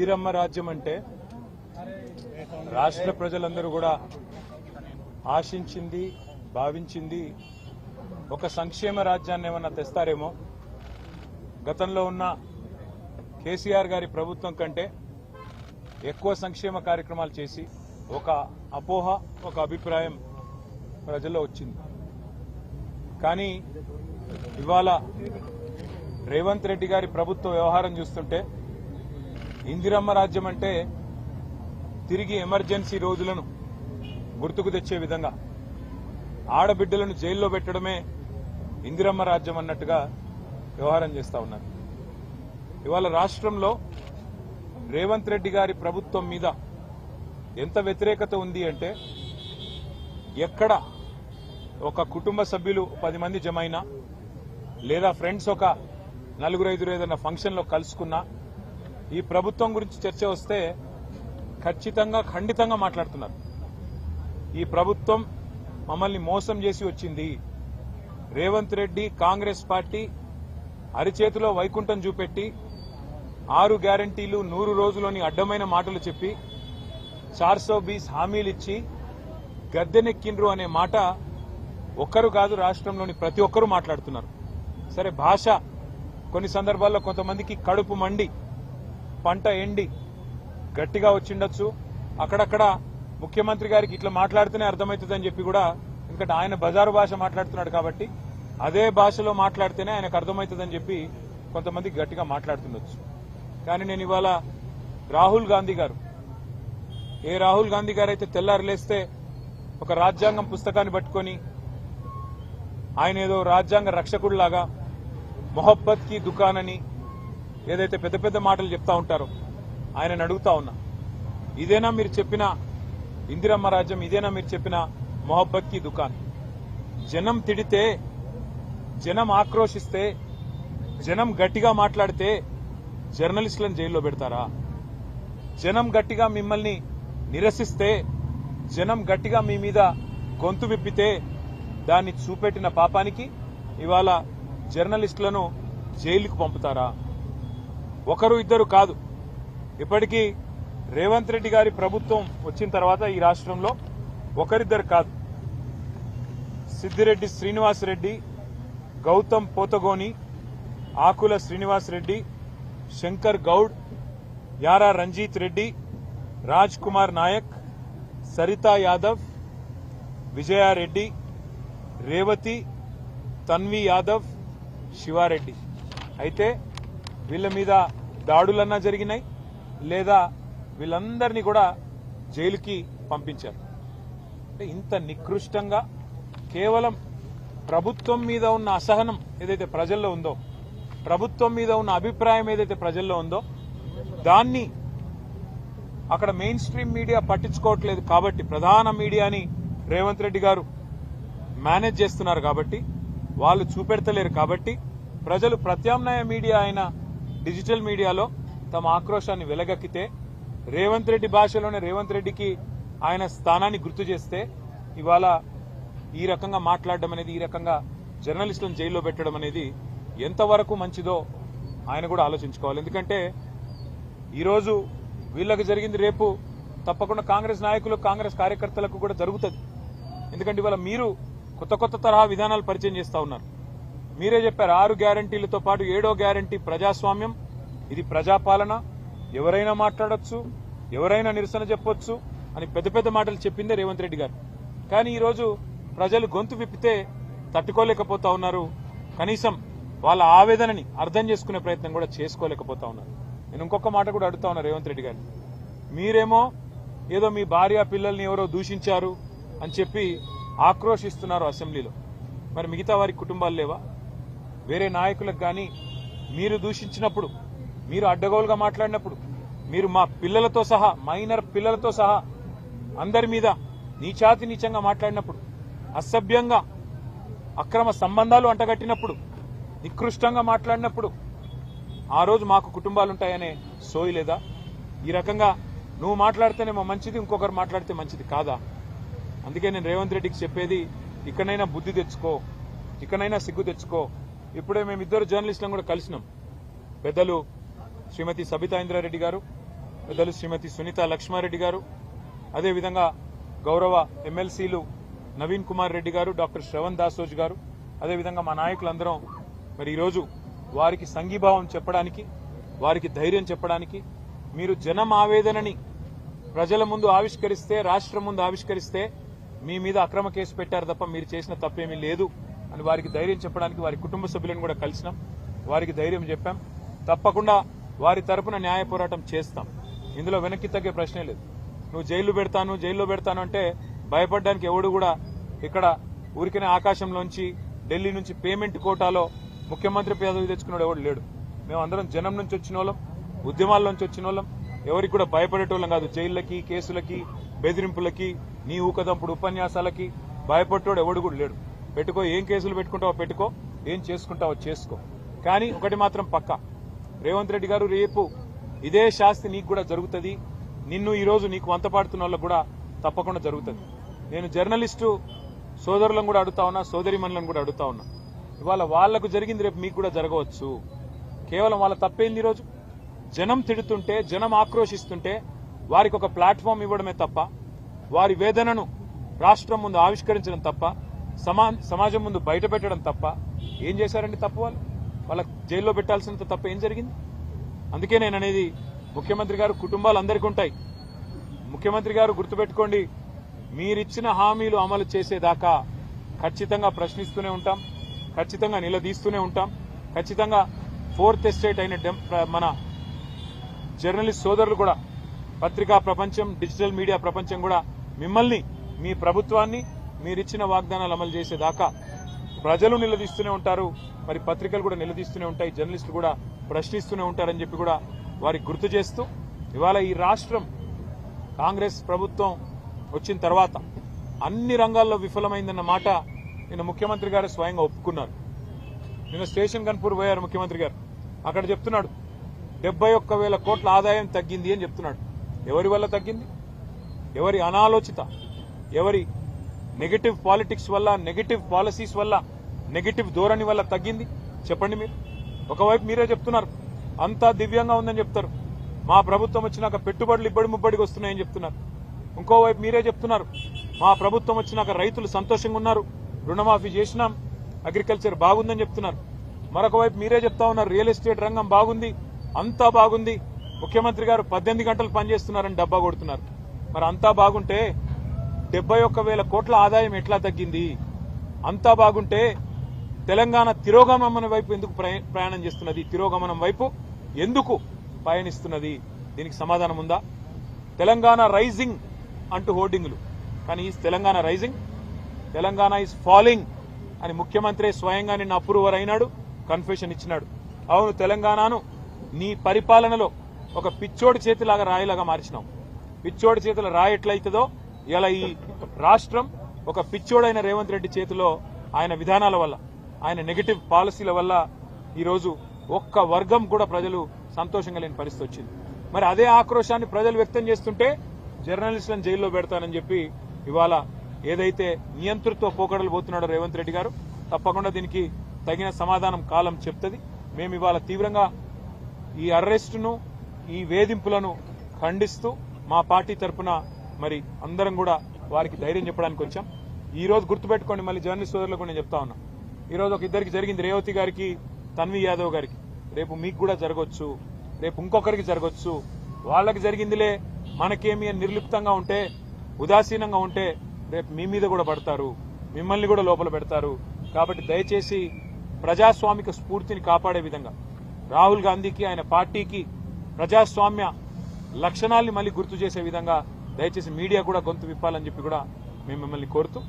ఇందిరమ్మ రాజ్యం అంటే రాష్ట్ర ప్రజలందరూ కూడా ఆశించింది, భావించింది ఒక సంక్షేమ రాజ్యాన్ని ఏమన్నా తెస్తారేమో. గతంలో ఉన్న కేసీఆర్ గారి ప్రభుత్వం కంటే ఎక్కువ సంక్షేమ కార్యక్రమాలు చేసి ఒక అపోహ, ఒక అభిప్రాయం ప్రజల్లో వచ్చింది. కానీ ఇవాళ రేవంత్ రెడ్డి గారి ప్రభుత్వ వ్యవహారం చూస్తుంటే ఇందిరమ్మ రాజ్యం అంటే తిరిగి ఎమర్జెన్సీ రోజులను గుర్తుకు తెచ్చే విధంగా ఆడబిడ్డలను జైల్లో పెట్టడమే ఇందిరమ్మ రాజ్యం అన్నట్టుగా వ్యవహారం చేస్తా ఉన్నారు. ఇవాళ రాష్ట్రంలో రేవంత్ రెడ్డి గారి ప్రభుత్వం మీద ఎంత వ్యతిరేకత ఉంది అంటే ఎక్కడ ఒక కుటుంబ సభ్యులు 10 మంది జమైనా లేదా ఫ్రెండ్స్ ఒక 4-5 ఏదైనా ఫంక్షన్లో కలుసుకున్నా ఈ ప్రభుత్వం గురించి చర్చ వస్తే ఖచ్చితంగా ఖండితంగా మాట్లాడుతున్నారు. ఈ ప్రభుత్వం మమ్మల్ని మోసం చేసి వచ్చింది. రేవంత్ రెడ్డి కాంగ్రెస్ పార్టీ అరిచేతిలో వైకుంఠం చూపెట్టి 6 గ్యారంటీలు 100 రోజులోని అడ్డమైన మాటలు చెప్పి 420 హామీలిచ్చి గద్దెనెక్కిండ్రు అనే మాట ఒక్కరు కాదు, రాష్ట్రంలోని ప్రతి ఒక్కరూ మాట్లాడుతున్నారు. సరే, భాష కొన్ని సందర్భాల్లో కొంతమందికి కడుపు మండి పంట ఎండి గట్టిగా వచ్చిండొచ్చు. అక్కడక్కడ ముఖ్యమంత్రి గారికి ఇట్లా మాట్లాడితేనే అర్థమవుతుందని చెప్పి కూడా, ఎందుకంటే ఆయన బజారు భాష మాట్లాడుతున్నాడు కాబట్టి అదే భాషలో మాట్లాడితేనే ఆయనకు అర్థమవుతుందని చెప్పి కొంతమంది గట్టిగా మాట్లాడుతుండొచ్చు. కానీ నేను ఇవాళ రాహుల్ గాంధీ గారు అయితే తెల్లారి లేస్తే ఒక రాజ్యాంగం పుస్తకాన్ని పట్టుకొని ఆయన ఏదో రాజ్యాంగ రక్షకుడిలాగా మొహబ్బత్ కి దుకాన్ అని ఏదైతే పెద్ద పెద్ద మాటలు చెప్తా ఉంటారో ఆయనను అడుగుతా ఉన్నా, ఇదేనా మీరు చెప్పిన ఇందిరమ్మ రాజ్యం? ఇదేనా మీరు చెప్పిన మొహబ్బత్ కి దుకాన్? జనం తిడితే, జనం ఆక్రోశిస్తే, జనం గట్టిగా మాట్లాడితే జర్నలిస్టులను జైల్లో పెడతారా? జనం గట్టిగా మిమ్మల్ని నిరసిస్తే, జనం గట్టిగా మీ మీద గొంతు విప్పితే దాన్ని చూపెట్టిన పాపానికి ఇవాళ జర్నలిస్టులను జైలుకు పంపుతారా? ఒకరు ఇద్దరు కాదు, ఇప్పటికీ రేవంత్ రెడ్డి గారి ప్రభుత్వం వచ్చిన తర్వాత ఈ రాష్ట్రంలో ఒకరిద్దరు కాదు, సిద్దిరెడ్డి శ్రీనివాసరెడ్డి, గౌతమ్ పోతగోని, ఆకుల శ్రీనివాసరెడ్డి, శంకర్ గౌడ్, యారా రంజిత్ రెడ్డి, రాజ్ కుమార్ నాయక్, సరితా యాదవ్, విజయారెడ్డి, రేవతి, తన్వి యాదవ్, శివారెడ్డి అయితే వీళ్ళ మీద దాడులన్నా జరిగినాయి లేదా వీళ్ళందరినీ కూడా జైలుకి పంపించారు. అంటే ఇంత నికృష్టంగా కేవలం ప్రభుత్వం మీద ఉన్న అసహనం ఏదైతే ప్రజల్లో ఉందో, ప్రభుత్వం మీద ఉన్న అభిప్రాయం ఏదైతే ప్రజల్లో ఉందో దాన్ని అక్కడ మెయిన్ స్ట్రీమ్ మీడియా పట్టించుకోవట్లేదు కాబట్టి, ప్రధాన మీడియాని రేవంత్ రెడ్డి గారు మేనేజ్ చేస్తున్నారు కాబట్టి, వాళ్ళు చూపెడతలేరు కాబట్టి ప్రజలు ప్రత్యామ్నాయ మీడియా అయిన డిజిటల్ మీడియాలో తమ ఆక్రోశాన్ని వెలగక్కితే, రేవంత్ రెడ్డి భాషలోనే రేవంత్ రెడ్డికి ఆయన స్థానాన్ని గుర్తు చేస్తే ఇవాళ ఈ రకంగా మాట్లాడడం అనేది, ఈ రకంగా జర్నలిస్టులను జైల్లో పెట్టడం అనేది ఎంతవరకు మంచిదో ఆయన కూడా ఆలోచించుకోవాలి. ఎందుకంటే ఈరోజు వీళ్ళకి జరిగింది రేపు తప్పకుండా కాంగ్రెస్ నాయకులకు, కాంగ్రెస్ కార్యకర్తలకు కూడా జరుగుతుంది. ఎందుకంటే ఇవాళ మీరు కొత్త కొత్త తరహా విధానాలు పరిచయం చేస్తా ఉన్నారు. మీరే చెప్పారు 6 గ్యారంటీలతో పాటు 7వ గ్యారంటీ ప్రజాస్వామ్యం, ఇది ప్రజాపాలన, ఎవరైనా మాట్లాడొచ్చు, ఎవరైనా నిరసన చెప్పొచ్చు అని పెద్ద పెద్ద మాటలు చెప్పిందే రేవంత్ రెడ్డి గారు. కానీ ఈరోజు ప్రజలు గొంతు విప్పితే తట్టుకోలేకపోతా ఉన్నారు, కనీసం వాళ్ళ ఆవేదనని అర్థం చేసుకునే ప్రయత్నం కూడా చేసుకోలేకపోతా ఉన్నారు. నేను ఇంకొక మాట కూడా అడుగుతా ఉన్నా రేవంత్ రెడ్డి గారిని, మీరేమో ఏదో మీ భార్య పిల్లల్ని ఎవరో దూషించారు అని చెప్పి ఆక్రోశిస్తున్నారు అసెంబ్లీలో, మరి మిగతా వారి కుటుంబాలు లేవా? వేరే నాయకులకు కానీ మీరు దూషించినప్పుడు, మీరు అడ్డగోలుగా మాట్లాడినప్పుడు, మీరు మా పిల్లలతో సహా, మైనర్ పిల్లలతో సహా అందరి మీద నీచాతి నీచంగా మాట్లాడినప్పుడు, అసభ్యంగా అక్రమ సంబంధాలు అంటగట్టినప్పుడు, నికృష్టంగా మాట్లాడినప్పుడు ఆ రోజు మాకు కుటుంబాలుంటాయనే సోయి లేదా? ఈ రకంగా నువ్వు మాట్లాడితేనేమో మంచిది, ఇంకొకరు మాట్లాడితే మంచిది కాదా? అందుకే నేను రేవంత్ రెడ్డికి చెప్పేది, ఇక్కడైనా బుద్ధి తెచ్చుకో, ఇక్కడైనా సిగ్గు తెచ్చుకో. ఇప్పుడే మేమిద్దరు జర్నలిస్టులను కూడా కలిసినాం. పెద్దలు శ్రీమతి సబితా ఇంద్రారెడ్డి గారు, పెద్దలు శ్రీమతి సునీత లక్ష్మారెడ్డి గారు, అదేవిధంగా గౌరవ ఎమ్మెల్సీలు నవీన్ కుమార్ రెడ్డి గారు, డాక్టర్ శ్రవణ్ దాసోజ్ గారు, అదేవిధంగా మా నాయకులందరం మరి ఈరోజు వారికి సంఘీభావం చెప్పడానికి, వారికి ధైర్యం చెప్పడానికి, మీరు జనం ఆవేదనని ప్రజల ముందు ఆవిష్కరిస్తే, రాష్ట్రం ముందు ఆవిష్కరిస్తే మీ మీద అక్రమ కేసు పెట్టారు తప్ప మీరు చేసిన తప్పేమీ లేదు అని వారికి ధైర్యం చెప్పడానికి వారి కుటుంబ సభ్యులను కూడా కలిసినాం. వారికి ధైర్యం చెప్పాం. తప్పకుండా వారి తరపున న్యాయ పోరాటం చేస్తాం. ఇందులో వెనక్కి తగ్గే ప్రశ్నే లేదు. నువ్వు జైల్లో పెడతాను అంటే భయపడడానికి ఎవడు కూడా ఇక్కడ ఊరికనే ఆకాశంలోంచి ఢిల్లీ నుంచి పేమెంట్ కోటాలో ముఖ్యమంత్రి పదవి తెచ్చుకున్నాడు ఎవడు లేడు. మేమందరం జనం నుంచి వచ్చిన వాళ్ళం, ఉద్యమాల్లోంచి వచ్చిన వాళ్ళం, ఎవరికి కూడా భయపడేటోళ్ళం కాదు. జైళ్లకి, కేసులకి, బెదిరింపులకి, నీ ఊకదంపుడు ఉపన్యాసాలకి భయపడేటోడు ఎవడు కూడా లేడు. పెట్టుకో, ఏం కేసులు పెట్టుకుంటావో పెట్టుకో, ఏం చేసుకుంటావో చేసుకో. కానీ ఒకటి మాత్రం పక్కా, రేవంత్ రెడ్డి గారు రేపు ఇదే శాస్తి నీకు కూడా జరుగుతుంది. నిన్ను ఈరోజు నీకు వంతపాడుతున్న వాళ్ళకు కూడా తప్పకుండా జరుగుతుంది. నేను జర్నలిస్టు సోదరులను కూడా అడుగుతా ఉన్నా, సోదరిమణులను కూడా అడుగుతా ఉన్నా. ఇవాళ వాళ్లకు జరిగింది రేపు మీకు కూడా జరగవచ్చు. కేవలం వాళ్ళ తప్పేంది? ఈరోజు జనం తిడుతుంటే, జనం ఆక్రోశిస్తుంటే వారికి ఒక ప్లాట్ఫామ్ ఇవ్వడమే తప్ప, వారి వేదనను రాష్ట్రం ముందు ఆవిష్కరించడం తప్ప, సమాజం ముందు బయట పెట్టడం తప్ప ఏం చేశారండి తప్పు? వాళ్ళ జైల్లో పెట్టాల్సినంత తప్ప ఏం జరిగింది? అందుకే నేను అనేది, ముఖ్యమంత్రి గారు కుటుంబాలు అందరికీ ఉంటాయి. ముఖ్యమంత్రి గారు గుర్తుపెట్టుకోండి, మీరిచ్చిన హామీలు అమలు చేసేదాకా ఖచ్చితంగా ప్రశ్నిస్తూనే ఉంటాం, ఖచ్చితంగా నిలదీస్తూనే ఉంటాం. ఖచ్చితంగా ఫోర్త్ ఎస్టేట్ అయిన మన జర్నలిస్ట్ సోదరులు కూడా, పత్రికా ప్రపంచం, డిజిటల్ మీడియా ప్రపంచం కూడా మిమ్మల్ని, మీ ప్రభుత్వాన్ని, మీరిచ్చిన వాగ్దానాలు అమలు చేసేదాకా ప్రజలు నిలదీస్తూనే ఉంటారు. మరి పత్రికలు కూడా నిలదీస్తూనే ఉంటాయి, జర్నలిస్టులు కూడా ప్రశ్నిస్తూనే ఉంటారని చెప్పి కూడా వారికి గుర్తు చేస్తూ, ఇవాళ ఈ రాష్ట్రం కాంగ్రెస్ ప్రభుత్వం వచ్చిన తర్వాత అన్ని రంగాల్లో విఫలమైందన్న మాట నిన్న ముఖ్యమంత్రి గారు స్వయంగా ఒప్పుకున్నారు. నిన్న స్టేషన్ కన్పూర్ పోయారు ముఖ్యమంత్రి గారు. అక్కడ చెప్తున్నాడు 71,000 కోట్ల ఆదాయం తగ్గింది అని చెప్తున్నాడు. ఎవరి వల్ల తగ్గింది? ఎవరి అనాలోచిత, ఎవరి నెగటివ్ పాలిటిక్స్ వల్ల, నెగటివ్ పాలసీస్ వల్ల, నెగటివ్ ధోరణి వల్ల తగ్గింది చెప్పండి మీరు. ఒకవైపు మీరే చెప్తున్నారు అంతా దివ్యంగా ఉందని చెప్తారు, మా ప్రభుత్వం వచ్చినాక పెట్టుబడులు ఇబ్బడి ముబ్బడికి వస్తున్నాయని చెప్తున్నారు. ఇంకోవైపు మీరే చెప్తున్నారు మా ప్రభుత్వం వచ్చినాక రైతులు సంతోషంగా ఉన్నారు, రుణమాఫీ చేసినాం, అగ్రికల్చర్ బాగుందని చెప్తున్నారు. మరొక వైపు మీరే చెప్తా ఉన్నారు రియల్ ఎస్టేట్ రంగం బాగుంది, అంతా బాగుంది, ముఖ్యమంత్రి గారు 18 గంటలు పనిచేస్తున్నారని డబ్బా కొడుతున్నారు. మరి అంతా బాగుంటే 71,000 కోట్ల ఆదాయం ఎట్లా తగ్గింది? అంతా బాగుంటే తెలంగాణ తిరోగమనం వైపు ఎందుకు ప్రయాణం చేస్తున్నది? తిరోగమనం వైపు ఎందుకు పయనిస్తున్నది? దీనికి సమాధానం ఉందా? తెలంగాణ రైజింగ్ అంటూ హోర్డింగ్లు, కానీ ఈ Telangana rising, Telangana is falling అని ముఖ్యమంత్రి స్వయంగా నిన్న అప్రూవర్ అయినాడు, కన్ఫెషన్ ఇచ్చినాడు. అవును, తెలంగాణను నీ పరిపాలనలో ఒక పిచ్చోడి చేతిలాగా రాయిలాగా మార్చినావు. పిచ్చోడి చేతుల రాయి ఎట్లయితుందో ఇలా ఈ రాష్ట్రం ఒక పిచ్చోడైన రేవంత్ రెడ్డి చేతిలో, ఆయన విధానాల వల్ల, ఆయన నెగటివ్ పాలసీల వల్ల ఈరోజు ఒక్క వర్గం కూడా ప్రజలు సంతోషంగా లేని పరిస్థితి వచ్చింది. మరి అదే ఆక్రోశాన్ని ప్రజలు వ్యక్తం చేస్తుంటే జర్నలిస్టులను జైల్లో పెడతానని చెప్పి ఇవాళ ఏదైతే నియంతృత్వ పోకడలు పోతున్నాడో రేవంత్ రెడ్డి గారు, తప్పకుండా దీనికి తగిన సమాధానం కాలం చెప్తుంది. మేము ఇవాళ తీవ్రంగా ఈ అరెస్టును, ఈ వేధింపులను ఖండిస్తూ మా పార్టీ తరఫున మరి అందరం కూడా వారికి ధైర్యం చెప్పడానికి వచ్చాం. ఈ రోజు గుర్తుపెట్టుకోండి, మళ్ళీ జర్నలిస్ట్ సోదరులకు నేను చెప్తా ఉన్నా, ఈ రోజు ఒక ఇద్దరికి జరిగింది, రేవతి గారికి, తన్వి యాదవ్ గారికి. రేపు మీకు కూడా జరగవచ్చు, రేపు ఇంకొకరికి జరగవచ్చు. వాళ్ళకి జరిగిందిలే మనకేమి అని నిర్లిప్తంగా ఉంటే, ఉదాసీనంగా ఉంటే రేపు మీ మీద కూడా పడతారు, మిమ్మల్ని కూడా లోపల పెడతారు. కాబట్టి దయచేసి ప్రజాస్వామిక స్ఫూర్తిని కాపాడే విధంగా రాహుల్ గాంధీకి, ఆయన పార్టీకి ప్రజాస్వామ్య లక్షణాల్ని మళ్ళీ గుర్తు చేసే విధంగా దయచేసి మీడియా కూడా గొంతు విప్పాలని చెప్పి కూడా మేము మిమ్మల్ని కోరుతూ